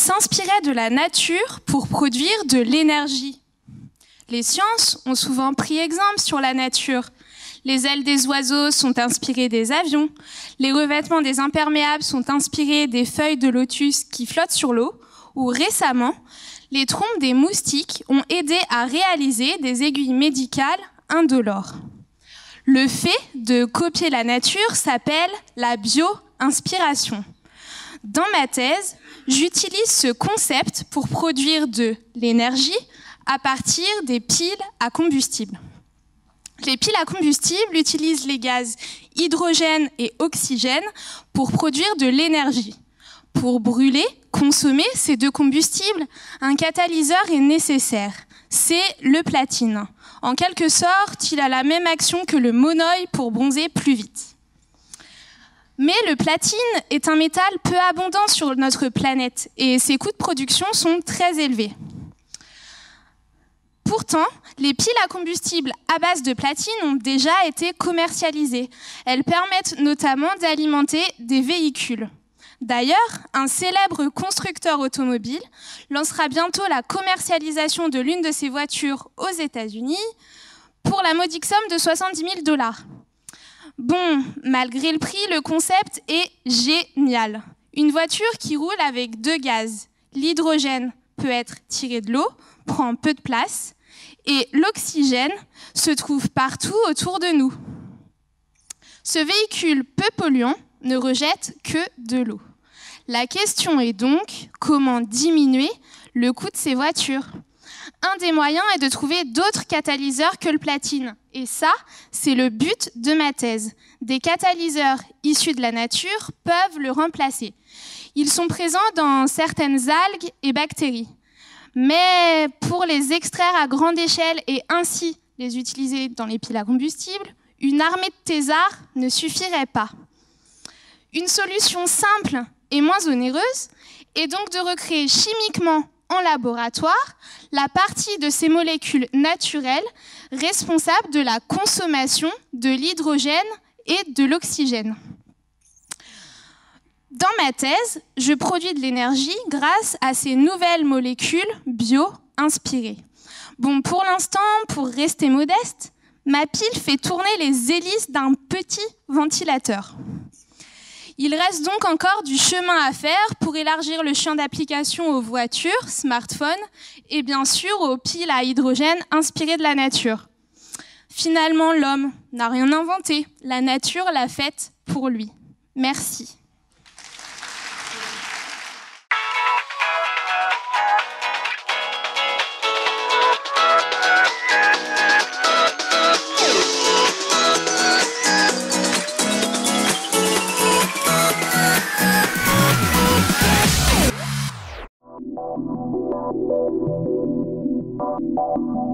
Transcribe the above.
s'inspirait de la nature pour produire de l'énergie. Les sciences ont souvent pris exemple sur la nature. Les ailes des oiseaux sont inspirées des avions, les revêtements des imperméables sont inspirés des feuilles de lotus qui flottent sur l'eau, ou récemment, les trompes des moustiques ont aidé à réaliser des aiguilles médicales indolores. Le fait de copier la nature s'appelle la bio-inspiration. Dans ma thèse, j'utilise ce concept pour produire de l'énergie à partir des piles à combustible. Les piles à combustible utilisent les gaz hydrogène et oxygène pour produire de l'énergie. Pour brûler, consommer ces deux combustibles, un catalyseur est nécessaire. C'est le platine. En quelque sorte, il a la même action que le monoeil pour bronzer plus vite. Mais le platine est un métal peu abondant sur notre planète et ses coûts de production sont très élevés. Pourtant, les piles à combustible à base de platine ont déjà été commercialisées. Elles permettent notamment d'alimenter des véhicules. D'ailleurs, un célèbre constructeur automobile lancera bientôt la commercialisation de l'une de ses voitures aux États-Unis pour la modique somme de 70 000 $. Bon, malgré le prix, le concept est génial. Une voiture qui roule avec deux gaz. L'hydrogène peut être tiré de l'eau, prend peu de place, et l'oxygène se trouve partout autour de nous. Ce véhicule peu polluant ne rejette que de l'eau. La question est donc comment diminuer le coût de ces voitures. Un des moyens est de trouver d'autres catalyseurs que le platine. Et ça, c'est le but de ma thèse. Des catalyseurs issus de la nature peuvent le remplacer. Ils sont présents dans certaines algues et bactéries. Mais pour les extraire à grande échelle et ainsi les utiliser dans les piles à combustible, une armée de thésards ne suffirait pas. Une solution simple et moins onéreuse est donc de recréer chimiquement en laboratoire la partie de ces molécules naturelles responsables de la consommation de l'hydrogène et de l'oxygène. Dans ma thèse, je produis de l'énergie grâce à ces nouvelles molécules bio-inspirées. Bon, pour l'instant, pour rester modeste, ma pile fait tourner les hélices d'un petit ventilateur. Il reste donc encore du chemin à faire pour élargir le champ d'application aux voitures, smartphones et bien sûr aux piles à hydrogène inspirées de la nature. Finalement, l'homme n'a rien inventé. La nature l'a faite pour lui. Merci. Thank you.